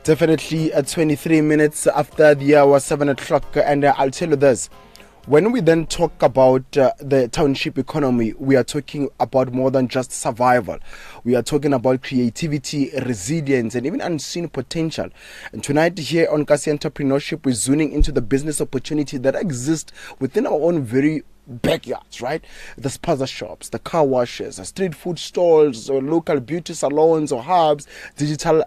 Definitely at 23 minutes after the hour 7 o'clock. And I'll tell you this. When we then talk about the township economy, we are talking about more than just survival. We are talking about creativity, resilience, and even unseen potential. And tonight here on Kasi Entrepreneurship, we're zooming into the business opportunity that exists within our own very backyards, right? The spaza shops, the car washes, the street food stalls, or local beauty salons or hubs, digital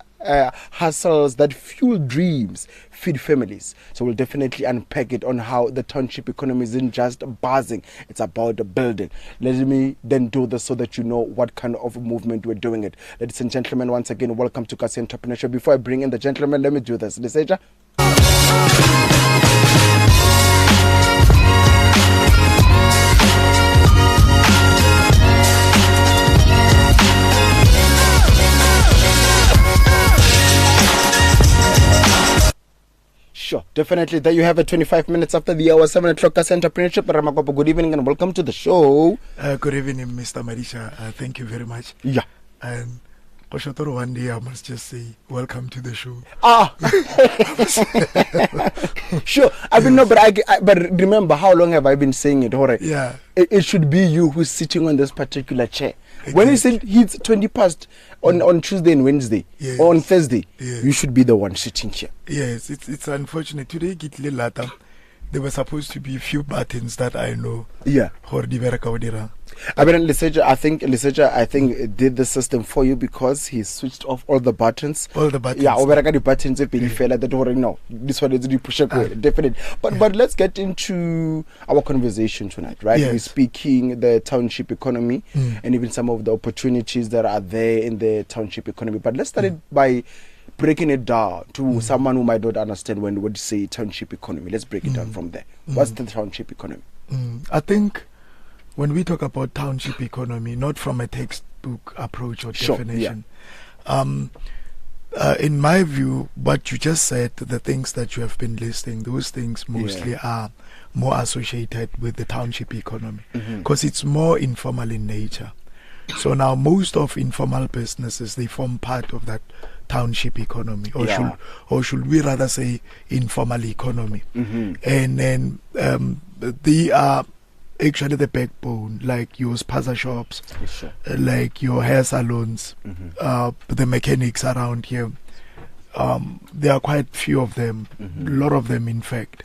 hustles that fuel dreams, feed families. So we'll definitely unpack it on how the township economy isn't just buzzing, it's about the building. Let me then do this so that you know what kind of movement we're doing it. Ladies and gentlemen, once again, welcome to Kasi Entrepreneurship. Before I bring in the gentlemen, let me do this. Liseja? Sure, definitely. There you have it, 25 minutes after the hour, 7 o'clock, Kasi Entrepreneurship. Makopo, good evening and welcome to the show. Good evening, Mr. Marisha. Thank you very much. Yeah. And Oshotoro, one day I must just say, welcome to the show. Sure. I mean, no, but remember, how long have I been saying it? Hore? Yeah. It should be you who's sitting on this particular chair. Exactly. When it hits 20 past on Tuesday and Wednesday, yes, or on Thursday, yes, you should be the one sitting here. Yes, it's unfortunate. Today, there were supposed to be a few buttons that I know. Yeah. I mean, Liseja, I think did the system for you because he switched off all the buttons. All the buttons. Yeah, over the buttons if fella that no. This one is the push up definitely. But let's get into our conversation tonight, right? Yes. We're speaking the township economy and even some of the opportunities that are there in the township economy. But let's start it by breaking it down to someone who might not understand when we say township economy. Let's break it down from there. What's the township economy? I think when we talk about township economy, not from a textbook approach or definition, in my view, what you just said, the things that you have been listing, those things mostly are more associated with the township economy because it's more informal in nature. So now most of informal businesses, they form part of that township economy, or should we rather say informal economy. And then they are actually the backbone, like your spaza shops, like your hair salons, the mechanics around here. There are quite few of them, a lot of them in fact.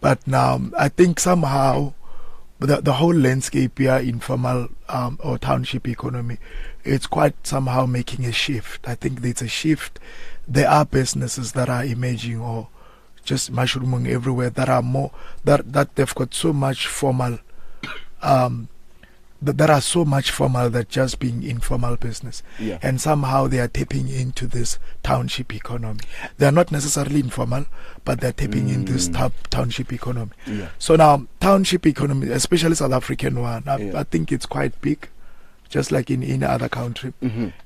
But now I think somehow the whole landscape here, informal or township economy, it's quite somehow making a shift. I think there's a shift. There are businesses that are emerging or just mushrooming everywhere that are more, that they've got so much formal, that are so much formal that just being informal business. And somehow they are tapping into this township economy. They are not necessarily informal, but they're tapping into this township economy. So now township economy, especially South African one, I think it's quite big, just like in any other country.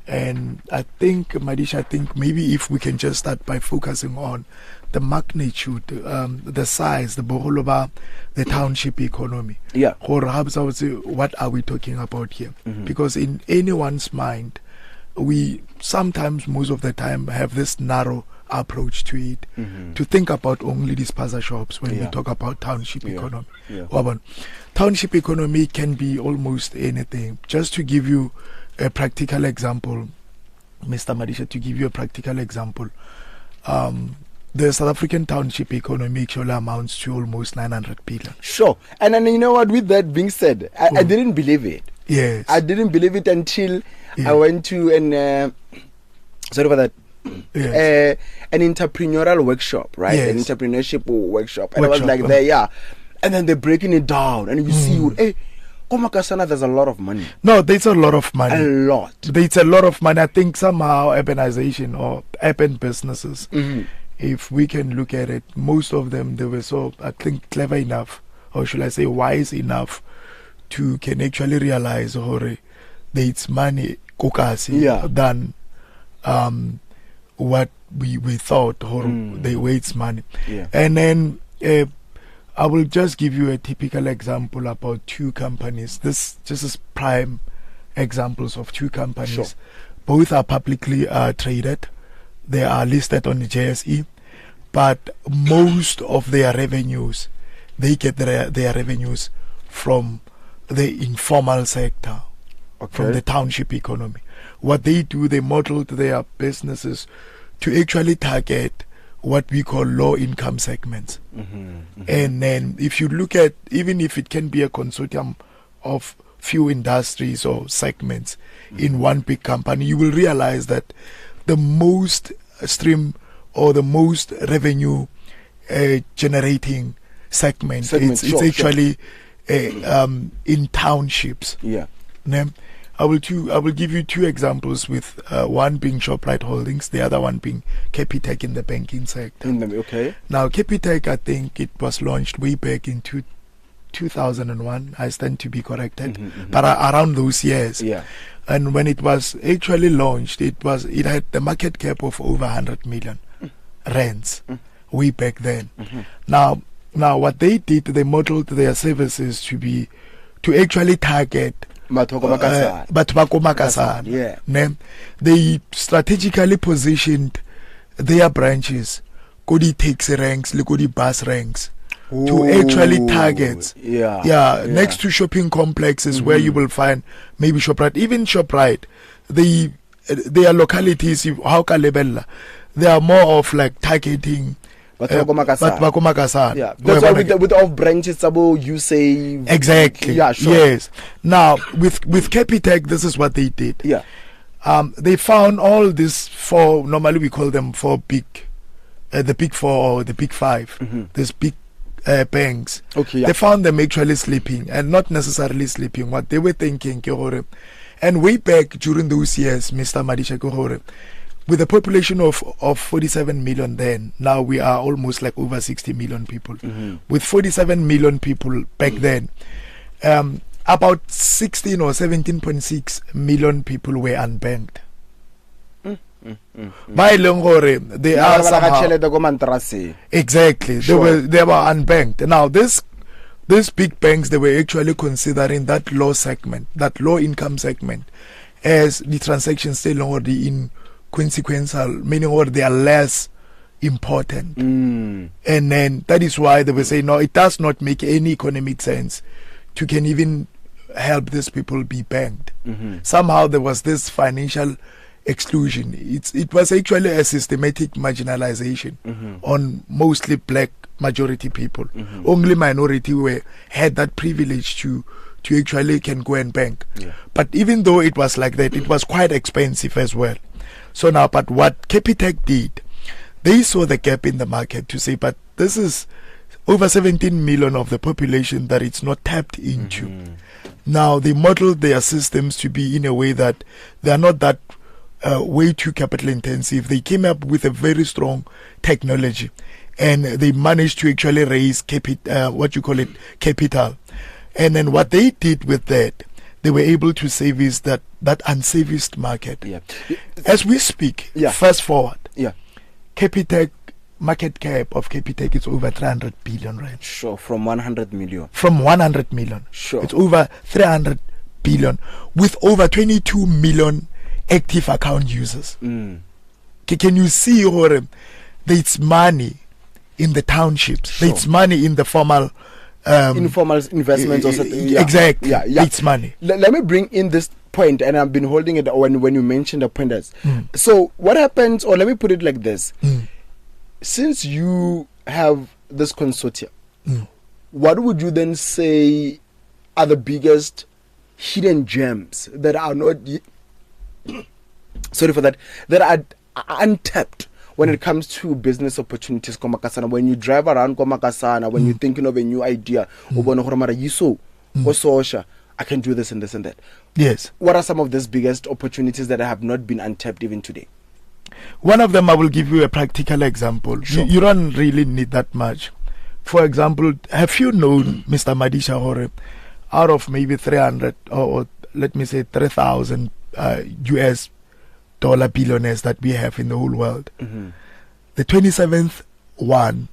And I think, Madisha, maybe if we can just start by focusing on the magnitude, the size, the boholoba, the township economy. Or perhaps I would say, what are we talking about here? Because in anyone's mind, we sometimes, most of the time, have this narrow approach to it, to think about only these spaza shops when we talk about township economy. Township economy can be almost anything. Just to give you a practical example, Mr. Madisha, to give you a practical example, the South African township economy actually amounts to almost 900 billion. Sure. And then you know what, with that being said, I didn't believe it. Yes. I didn't believe it until I went to an entrepreneurial workshop, right? Yes. An entrepreneurship workshop. And I was like there, and then they're breaking it down and you see, hey, Komakasana, there's a lot of money. No, there's a lot of money. A lot. There's a lot of money. I think somehow urbanization or urban businesses, if we can look at it, most of them, they were so, I think, clever enough, or should I say wise enough, to can actually realize that it's money than what we thought, or they waste money. And then I will just give you a typical example about two companies. This just is prime examples of two companies. Both are publicly traded. They are listed on the JSE, but most of their revenues, they get their revenues from the informal sector, from the township economy. What they do, they modeled their businesses to actually target what we call low-income segments. And then if you look at, even if it can be a consortium of few industries or segments in one big company, you will realize that the most stream or the most revenue generating segment, it's actually in townships. I will give you two examples, with one being Shoprite Holdings, the other one being Capitec in the banking sector. Now, Capitec, I think it was launched way back in 2001. I stand to be corrected, but around those years. And when it was actually launched, it had the market cap of over 100 million rands way back then. Now, what they did, they modeled their services to actually target They strategically positioned their branches, Kodi taxi ranks, Kodi bus ranks, to actually target. Next to shopping complexes where you will find maybe Shoprite, even Shoprite, their localities, how Kalebella, they are more of like targeting. That's why with all branches, you say exactly. Yes. Now with Capitec, this is what they did. They found all these four. Normally we call them four big, the big four or the big five. These big banks. They found them actually sleeping, and not necessarily sleeping. What they were thinking, and way back during those years, Mr. Madisha, with a population of 47 million then, now we are almost like over 60 million people. With 47 million people back then, about 16 or 17.6 million people were unbanked. By Longore, they are somehow, exactly, they were unbanked. Now these big banks, they were actually considering that low segment, that low income segment, as the transactions still already in consequential, meaning or they are less important. And then that is why they will say, no, it does not make any economic sense to can even help these people be banked. Somehow there was this financial exclusion. It was actually a systematic marginalization on mostly black majority people. Only minority had that privilege to actually can go and bank. But even though it was like that, it was quite expensive as well. So now, but what Capitec did, they saw the gap in the market to say, but this is over 17 million of the population that it's not tapped into. Now, they modeled their systems to be in a way that they are not that way too capital intensive. They came up with a very strong technology, and they managed to actually raise capital. And then what they did with that, they were able to service that unserviced market. As we speak, fast forward, Capitec, market cap of Capitec is over 300 billion rand. From 100 million. From 100 million. It's over 300 billion with over 22 million active account users. Can you see how there's money in the townships, there's money in the formal informal investments or something. Exactly. It's money. Let me bring in this point, and I've been holding it when you mentioned the pointers. So what happens, or let me put it like this. Since you have this consortium, what would you then say are the biggest hidden gems that are not sorry for that are untapped when it comes to business opportunities? When you drive around Komakasana, when you're thinking of a new idea, I can do this and this and that. Yes. What are some of these biggest opportunities that have not been untapped even today? One of them, I will give you a practical example. You don't really need that much. For example, have you known, Mr. Madisha Hore, out of maybe 300 or let me say 3,000 US dollar billionaires that we have in the whole world, the 27th one,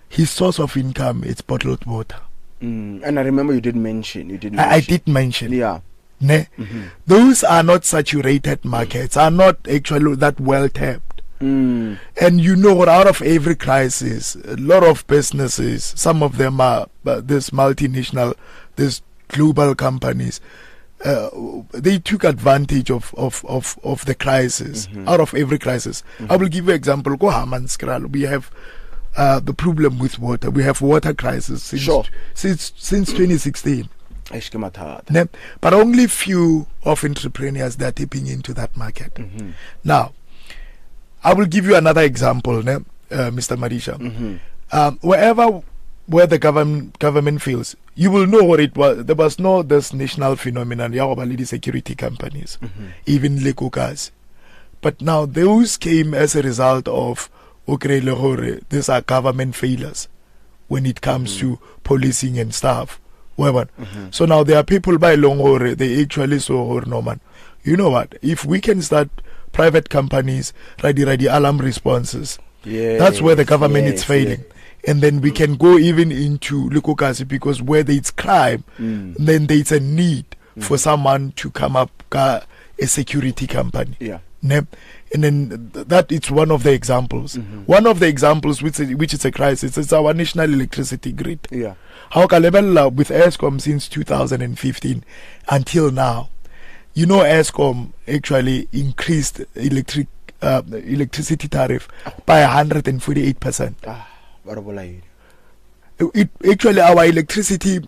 his source of income is bottled water. And I remember you did mention. I did mention. Yeah. Those are not saturated markets, are not actually that well tapped. And you know, out of every crisis, a lot of businesses, some of them are this multinational, this global companies, they took advantage of the crisis. Out of every crisis, I will give you an example. Go Hammanskral. We have the problem with water. We have water crisis since 2016. But only few of entrepreneurs that are tapping into that market. Now, I will give you another example, Mr. Marisha. Where the government feels, you will know what it was. There was no this national phenomenon, the security companies, even Lekukas. But now those came as a result of these are government failures when it comes to policing and stuff. So now there are people by Longore, they actually saw Norman. You know what? If we can start private companies, ready alarm responses, that's where the government is failing. And then we can go even into Lukukasi, because where there's crime, then there's a need for someone to come up a security company. And then that it's one of the examples. One of the examples which is a crisis is our national electricity grid. How Kalebella with ESCOM since 2015 until now. You know, ESCOM actually increased electricity tariff by 148%. It actually, our electricity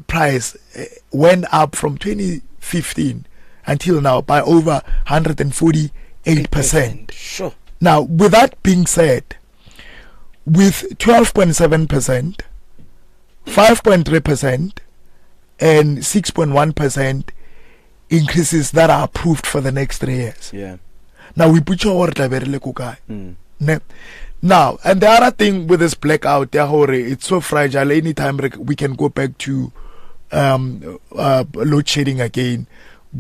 price went up from 2015 until now by over 148%. Sure. Now, with that being said, with 12.7%, 5.3%, and 6.1% increases that are approved for the next 3 years. Now, we put your order very kukai. Now, and the other thing with this blackout, it's so fragile. Anytime we can go back to load shedding again.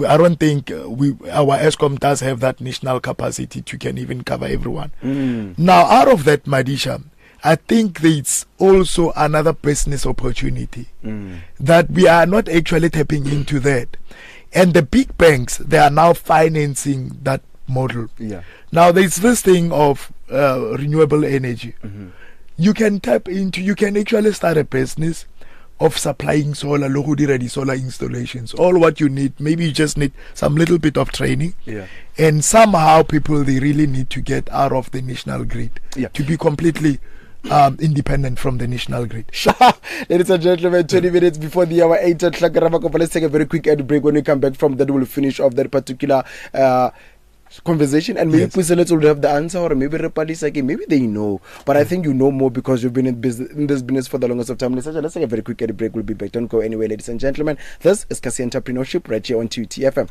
I don't think our ESCOM does have that national capacity to can even cover everyone. Now, out of that, Madisha, I think there's also another business opportunity that we are not actually tapping into that. And the big banks, they are now financing that model. Now, there's this thing of renewable energy. You can tap into, you can actually start a business of supplying solar, ready solar installations. All what you need, maybe you just need some little bit of training. And somehow people, they really need to get out of the national grid to be completely independent from the national grid. Ladies and gentlemen, 20 minutes before the hour 8 o'clock. Let's take a very quick ad break. When we come back from that, we'll finish off that particular conversation, and maybe Puselet will have the answer, or maybe maybe they know, but I think you know more because you've been in this business for the longest of time. Let's take a very quick ad break. We'll be back. Don't go anywhere, ladies and gentlemen. This is Kasi Entrepreneurship right here on TFM.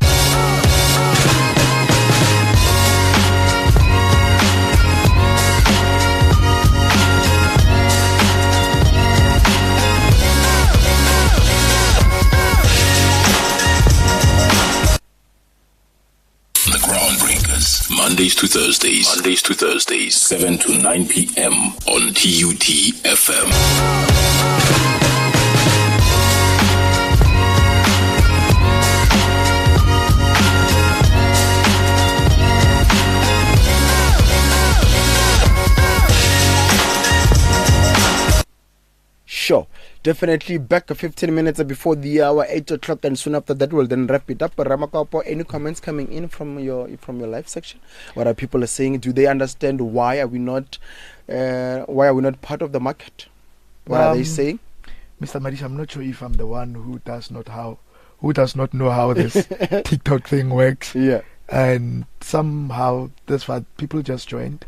Mondays to Thursdays, 7 to 9 p.m. on TUT FM. Sure. Definitely back 15 minutes before the hour 8 o'clock, and soon after that we'll then wrap it up. Ramakopo, any comments coming in from your live section? What are people saying? Do they understand why are we not part of the market? What are they saying? Mr. Marish, I'm not sure if I'm the one who does not know how this TikTok thing works. And somehow that's what people just joined.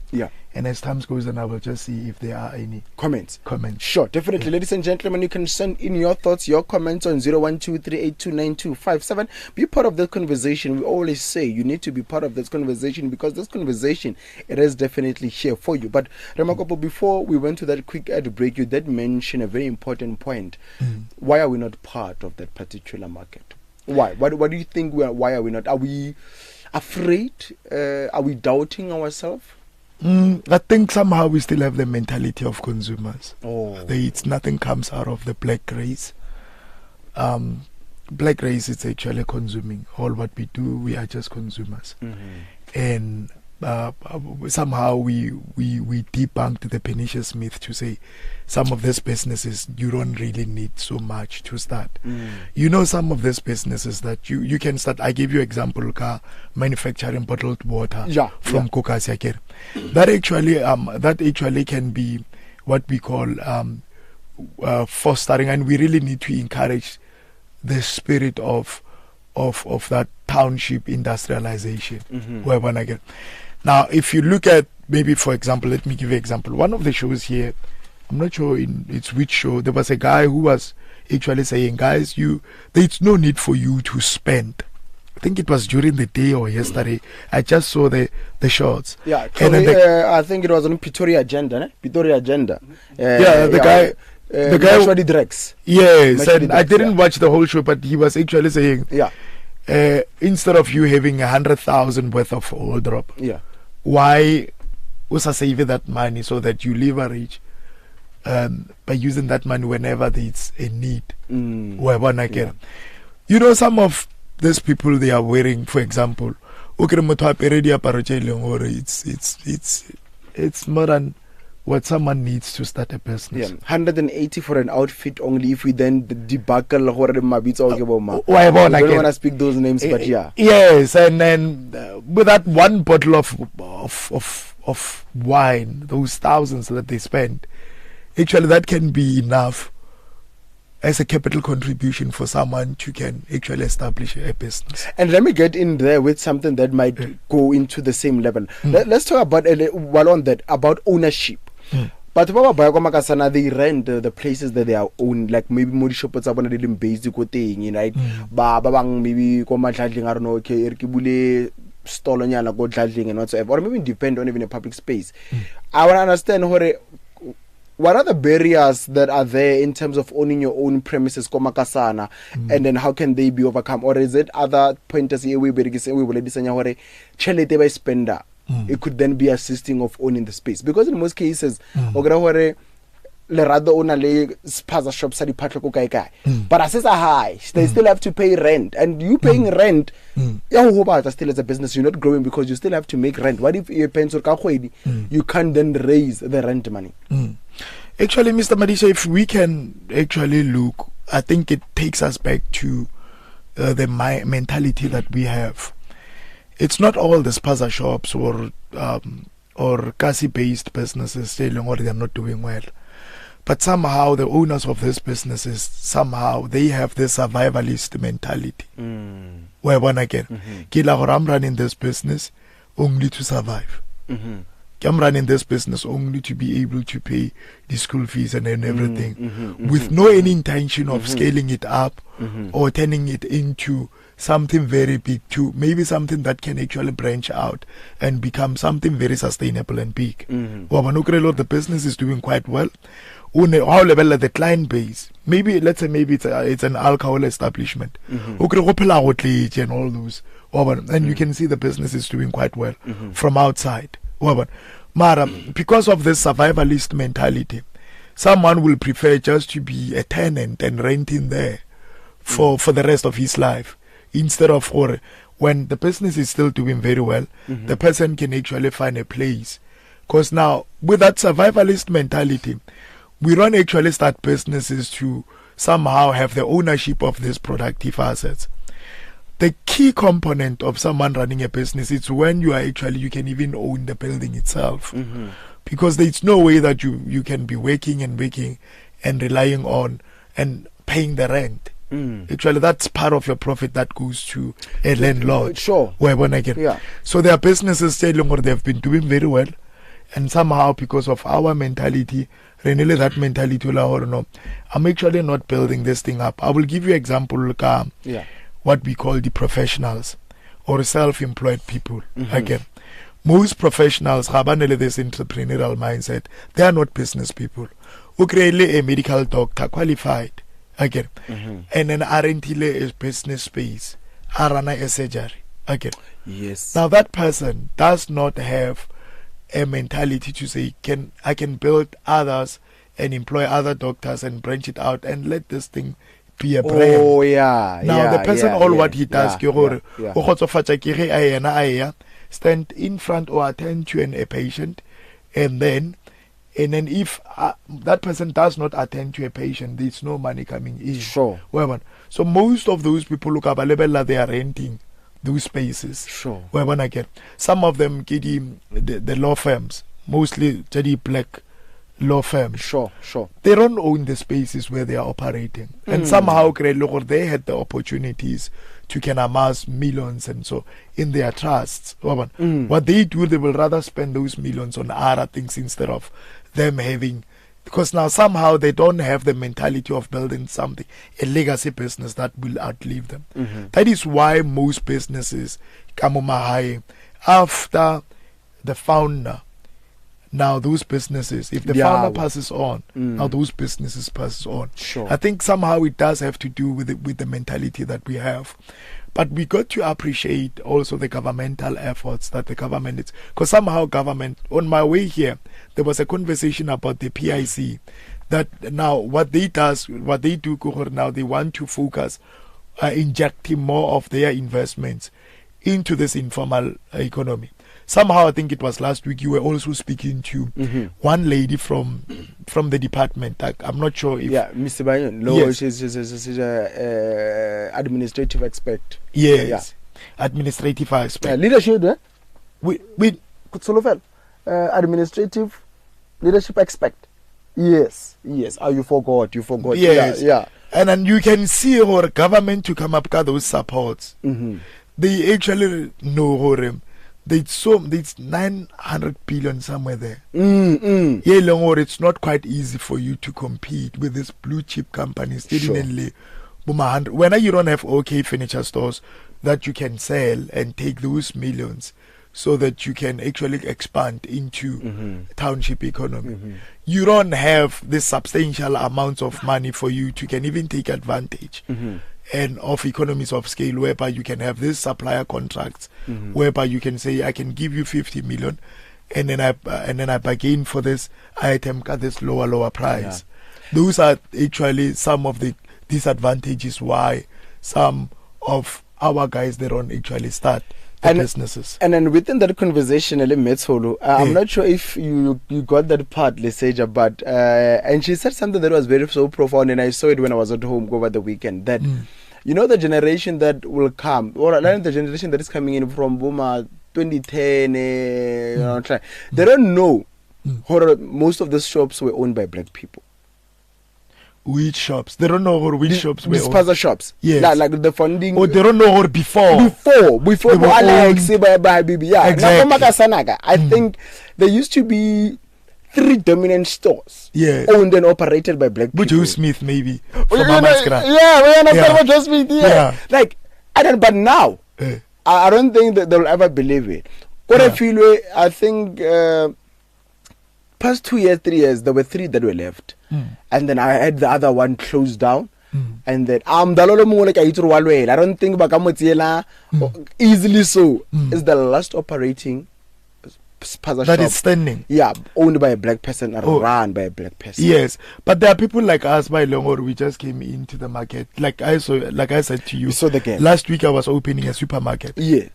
And as time goes on, I will just see if there are any comments. Sure, definitely. Ladies and gentlemen, you can send in your thoughts, your comments on 0123829257. Be part of the conversation. We always say you need to be part of this conversation, because this conversation, it is definitely here for you. But Ramakopo, before we went to that quick ad break, you did mention a very important point. Why are we not part of that particular market? Why? What do you think? Why are we not? Are we afraid? Are we doubting ourselves? I think somehow we still have the mentality of consumers. Nothing comes out of the black race. Black race is actually consuming. All what we do, we are just consumers. And somehow we debunked the pernicious myth to say some of these businesses you don't really need so much to start. You know, some of these businesses that you can start. I give you example, manufacturing bottled water from Kokasiakere. That actually can be what we call fostering, and we really need to encourage the spirit of that township industrialization. Now, if you look at, maybe for example, let me give you an example. One of the shows here, I'm not sure it's which show, there was a guy who was actually saying, guys, there's no need for you to spend. I think it was during the day or yesterday. I just saw the shots. Yeah, I think it was on Pretoria Agenda. Pretoria Agenda. The guy actually Drex. Yes, and I didn't watch the whole show, but he was actually saying, instead of you having 100,000 worth of wardrobe, why was I saving that money so that you leverage by using that money whenever there's a need? You know, some of these people, they are wearing, for example, it's more than what someone needs to start a business. 180 for an outfit only. If we then debuckle I don't want to speak those names, but yes, and then with that one bottle of wine, those thousands that they spend, actually that can be enough as a capital contribution for someone to can actually establish a business. And let me get in there with something that might go into the same level. Let's talk about about ownership. But they rent the places that they are own, like maybe more shops are one of them basic thing, right? Maybe I don't know, okay, stall on go judging and whatsoever, or maybe depend on even a public space. I want to understand what are the barriers that are there in terms of owning your own premises, and then how can they be overcome? Or is it other pointers here we spender? It could then be assisting of owning the space, because in most cases, le owner le spaza shops but as a high, they still have to pay rent, and you paying rent, still as a business, you're not growing because you still have to make rent. What if you can't then raise the rent money? Actually, Mr. Madisha, if we can actually look, I think it takes us back to the mentality that we have. It's not all the spaza shops or kasi-based businesses selling or they're not doing well. But somehow the owners of these businesses, somehow they have this survivalist mentality. Where one again, I'm running this business only to survive. I'm running this business only to be able to pay the school fees and everything, with no any intention of scaling it up or turning it into something very big, to maybe something that can actually branch out and become something very sustainable and big. The business is doing quite well. How level the client base, maybe let's say it's an alcohol establishment, and all those, and you can see the business is doing quite well from outside. Mara, because of this survivalist mentality, someone will prefer just to be a tenant and renting there for the rest of his life, instead of when the business is still doing very well, the person can actually find a place. Because now, with that survivalist mentality, we don't actually start businesses to somehow have the ownership of these productive assets. The key component of someone running a business is when you can even own the building itself. Because there's no way that you can be working and relying on and paying the rent. Actually, that's part of your profit that goes to a landlord. Sure. So there are businesses selling or they've been doing very well, and somehow because of our mentality, that mentality, I'm actually not building this thing up. I will give you example, what we call the professionals or self-employed people. Again, most professionals have this entrepreneurial mindset. They are not business people. Who create a medical doctor qualified. Again, and then aren't a business space, run a surgery. Again, yes. Now that person does not have a mentality to say, I can build others and employ other doctors and branch it out and let this thing be a brand. Oh yeah. Now the person what he does, stand in front or attend to a patient, and then if that person does not attend to a patient, there's no money coming in. Sure. So most of those people look up a level that they are renting those spaces. Sure. Some of them get the law firms, mostly black law firms. Sure. They don't own the spaces where they are operating. And somehow they had the opportunities to can amass millions and so in their trusts. What they do, they will rather spend those millions on other things instead of them having, because now somehow they don't have the mentality of building something, a legacy business that will outlive them. That is why most businesses come after the founder. Now those businesses, if the founder passes on, now those businesses passes on. Sure. I think somehow it does have to do with the mentality that we have. But we got to appreciate also the governmental efforts that the government is, because somehow government, on my way here, there was a conversation about the PIC, that now what they do, now they want to focus injecting more of their investments into this informal economy. Somehow, I think it was last week, you were also speaking to one lady from the department. I'm not sure if... Yeah, Mr. Bayon. No, yes. She's an administrative expert. Yes, administrative expert. Leadership, eh? We administrative leadership expert. Yes. Oh, you forgot. Yes. Yeah. And then you can see our government to come up with those supports. They actually know it's 900 billion somewhere there. It's not quite easy for you to compete with these blue chip companies. Sure. When you don't have okay furniture stores that you can sell and take those millions so that you can actually expand into township economy. You don't have this substantial amounts of money for you to can even take advantage and of economies of scale, whereby you can have these supplier contracts, whereby you can say, I can give you 50 million, and then I bargain for this item at this lower price. Those are actually some of the disadvantages why some of our guys, they don't actually start businesses. And then within that conversation, I'm not sure if you got that part, Leseja, but and she said something that was very so profound, and I saw it when I was at home over the weekend, that you know the generation that will come, or the generation that is coming in from Boma 2010, they don't know how most of those shops were owned by black people. Which shops? They don't know which shops were owned. Dispenser shops. Yes. Like the funding. Or they don't know how before Alex, yeah. Exactly. I think there used to be 3 dominant stores, owned and operated by black people. Joe Smith, maybe. We understand what Joe Smith. Like, but now, I don't think that they'll ever believe it. I think past 2 years, 3 years, there were 3 that were left, and then I had the other one closed down. And then I don't think easily so is the last operating spaza that shop is standing. Yeah, owned by a black person and run by a black person. Yes, but there are people like us by Longor. We just came into the market. Like I said to you, saw the game. Last week I was opening a supermarket. Yeah,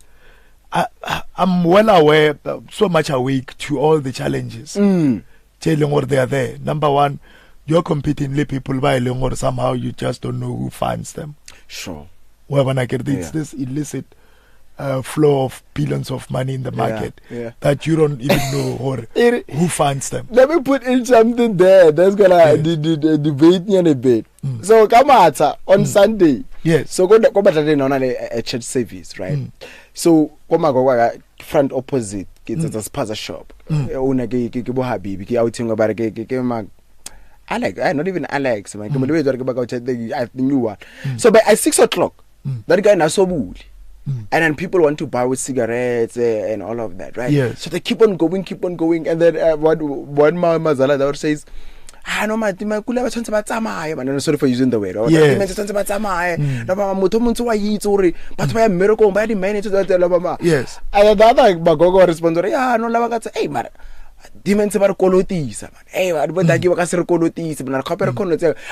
I'm well aware, so much awake to all the challenges. Longor, they are there. Number one, you're competing with people by Longor. Somehow you just don't know who funds them. Sure. Well, when I get this illicit flow of billions of money in the market that you don't even know who funds them. Let me put in something there that's gonna debate me a bit. So Kamata on Sunday. Yes. So go a church service, right? So go front opposite it's a spaza shop. Alex, not even Alex. I knew one. So by at 6 o'clock, that guy na so bully. And then people want to buy with cigarettes and all of that, right? Yes. So they keep on going. And then one Mazala that says, no, I'm sorry for using the word. Yes. And the other Bagogo responded, hey, man.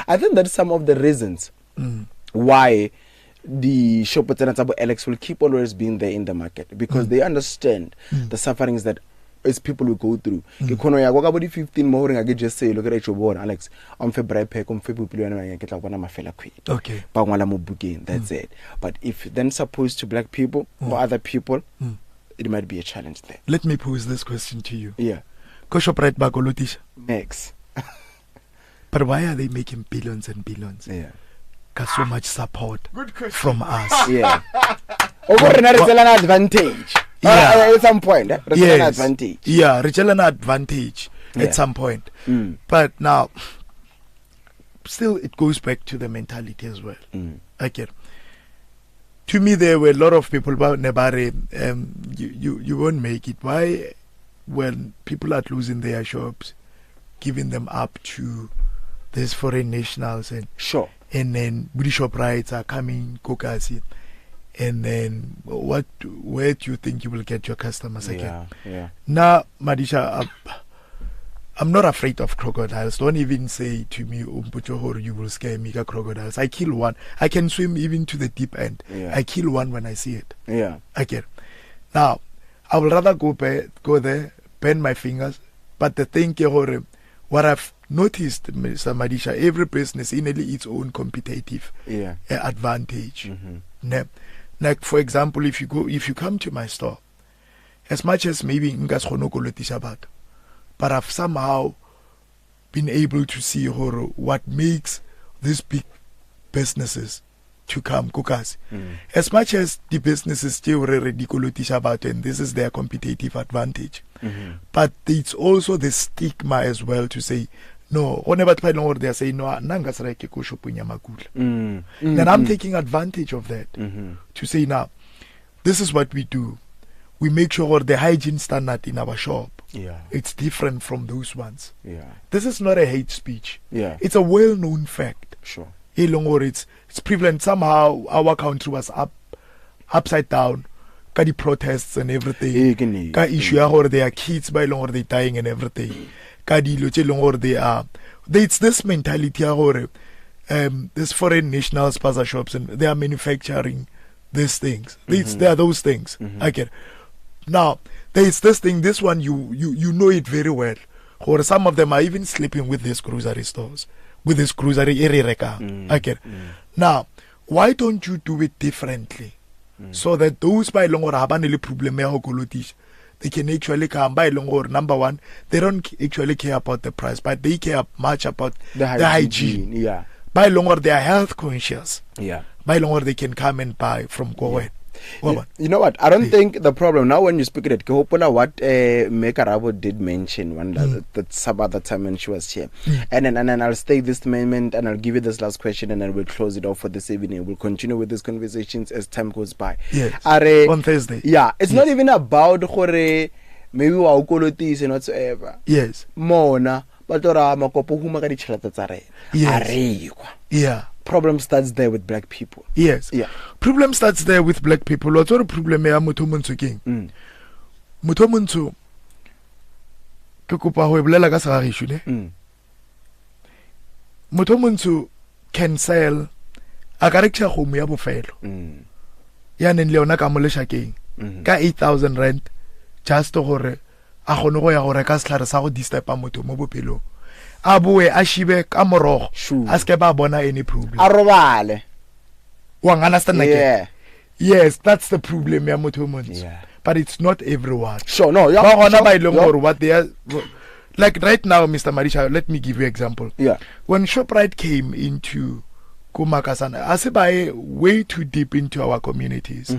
I think that's some of the reasons why the shop Alex will keep always being there in the market because they understand the sufferings that as people will go through. Ke khono ya go ka bo di 15 mo hore ngake just say look at your bona Alex on February pack on February ya ke tla bona mafela khwedi. Okay. Ba ngwala mo booking, that's it. But if then supposed to black people or other people, it might be a challenge there. Let me pose this question to you. Yeah. Ko Shoprite ba kolotisha. Next. But why are they making billions and billions? Yeah. Got so much support from us. Yeah. Over an advantage. Yeah. At some point. An advantage. Yeah, an advantage at some point. But now, still it goes back to the mentality as well. Okay. To me, there were a lot of people about Nebare, you won't make it. Why, when people are losing their shops, giving them up to these foreign nationals and and then British Shoprites are coming, Kokasi, and then where do you think you will get your customers again? Yeah. Now, Madisha, I'm not afraid of crocodiles. Don't even say to me, you will scare me, crocodiles. I kill one. I can swim even to the deep end. I kill one when I see it. Yeah. Okay. Now, I would rather go there, bend my fingers. But the thing, what I've noticed, Mr. Madisha, every business in its own competitive advantage. Like, for example, if you come to my store, as much as maybe but I've somehow been able to see what makes these big businesses to come Kukas. As much as the businesses still ridiculous about and this is their competitive advantage. But it's also the stigma as well to say, no, whenever they say no, then I'm taking advantage of that to say now, this is what we do. We make sure the hygiene standard in our shop it's different from those ones. This is not a hate speech. It's a well-known fact. It's prevalent. Somehow our country was upside down. Got the protests and everything. Got issue or their kids by long or they dying and everything. Got the or they are. It's this mentality or this foreign national spaza shops and they are manufacturing these things. They are those things. I get. Now, there is this thing, this one, you know it very well. Or some of them are even sleeping with these grocery stores, with this grocery area. Okay. Now, why don't you do it differently? So that those by long or habanele problem they can actually come by long or number one, they don't actually care about the price, but they care much about the hygiene. By long or they are health conscious. By long or they can come and buy from Kuwait. You know what? I don't think the problem now when you speak it, what Mekarabo did mention one that some other time when she was here, and then I'll stay this moment and I'll give you this last question and then we'll close it off for this evening. We'll continue with these conversations as time goes by. On Thursday. It's not even about maybe waukolotis and whatsoever. Mona, but Makopo huma ka ditšhelete tsa rena. Problem starts there with black people. Problem starts there with black people. What's the problem ya motho montsho keng? Motho montsho ke kopa ho bolela ka sa gagisho le. Motho montsho can sell a ka reksha kgomo ya bofelo. Ya neng le yona ka mo leshakeng ka 8,000 rand just gore a gone go ya go reka setlhare sa go disturb motho mo bophelong. Abue ashibe ka morogo aske ba bona any problem arobale wa understand like yes, that's the problem ya motho montsho. But it's not everyone. What they are like right now, Mr. Marisha, let me give you an example. When Shoprite came into Kumakasana, Asibaye way too deep into our communities.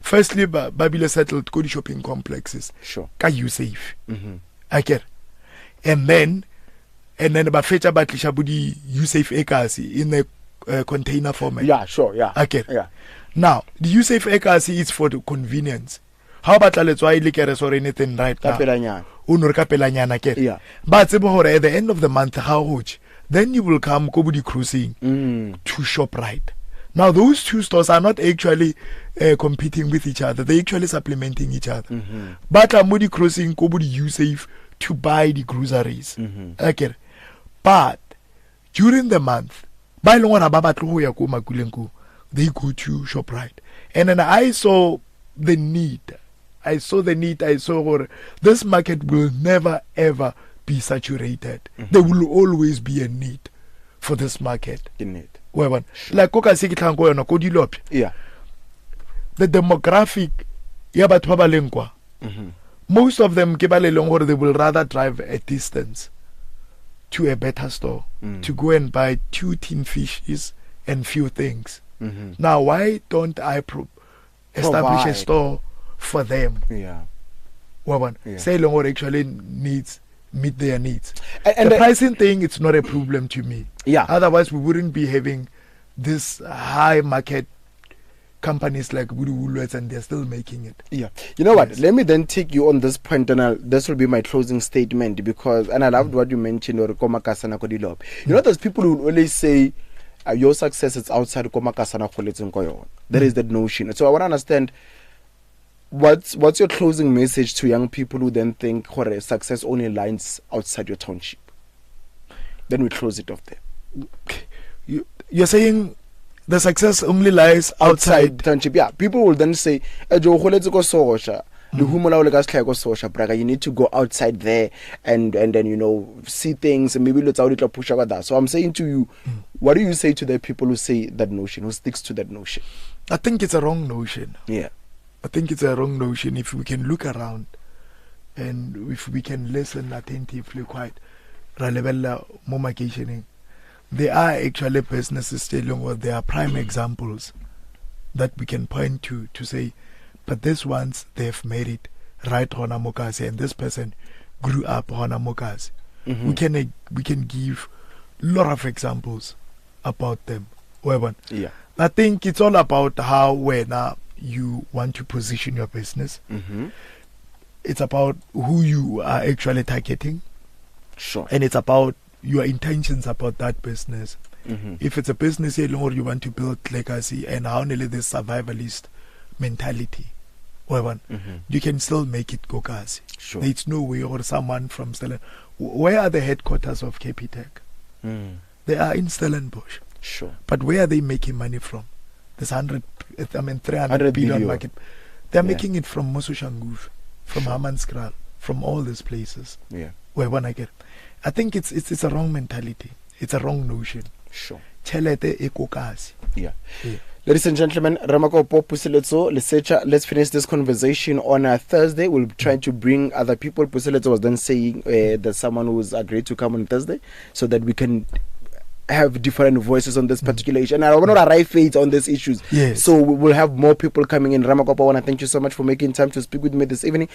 Firstly, Babila settled good shopping complexes. Ka you safe. I get. And then Bafecha Batlisha Budi USAFE acres in a container format. Okay. Now, the USAFE acres is for the convenience. How about let's why liquors or anything right now? Unor kapelanyana ke. But at the end of the month, how much? Then you will come Kobudi cruising to Shoprite. Now those two stores are not actually competing with each other. They're actually supplementing each other. But Amudi crossing Kobudi USAFE to buy the groceries. Okay. But during the month, by long baba tlo ya ko makulenko they go to ShopRite. And then I saw the need. I saw this market will never ever be saturated. There will always be a need for this market. Like yeah. The demographic, most of them, they will rather drive a distance to a better store to go and buy 2 tin fishes and few things. Now, why don't I establish a store for them? Yeah. Say Longor actually meet their needs. And the pricing thing, it's not a problem to me. Yeah. Otherwise, we wouldn't be having this high market companies like Woolworths, and they're still making it. Yeah. You know what? Let me then take you on this point, and this will be my closing statement, because, and I loved what you mentioned, or you know, there's people who always say your success is outside Komakasana. There is that notion. So I want to understand what's your closing message to young people who then think success only lies outside your township. Then we close it off there. You're saying the success only lies outside township. Yeah, people will then say, you need to go outside there and then, you know, see things, and maybe let's push over that. So I'm saying to you, what do you say to the people who say that notion, who sticks to that notion? I think it's a wrong notion. Yeah. I think it's a wrong notion. If we can look around and if we can listen attentively, quite there are actually businesses telling what there are prime examples that we can point to say, but this ones they've made it right on Mokasi, and this person grew up on Mokasi. We can give a lot of examples about them. Yeah. I think it's all about how when you want to position your business. It's about who you are actually targeting. Sure. And it's about your intentions about that business. If it's a business or you want to build legacy and how nearly this survivalist mentality, you can still make it go gas. Sure. There's no way, or someone from Stellenbosch. Where are the headquarters of Capitec? They are in Stellenbosch. Sure. But where are they making money from? There's 300 billion market. They're making it from Mosushanguve, from Hammanskraal, from all these places. Yeah. I think it's a wrong mentality. It's a wrong notion. Sure. Yeah. Ladies and gentlemen, Ramakopo Puseletso, let's finish this conversation on Thursday. We'll try to bring other people. Puseletso was then saying that someone who's agreed to come on Thursday so that we can have different voices on this particular issue. And I want to arrive faith on these issues. Yes. So we'll have more people coming in. Ramakopo, I want to thank you so much for making time to speak with me this evening.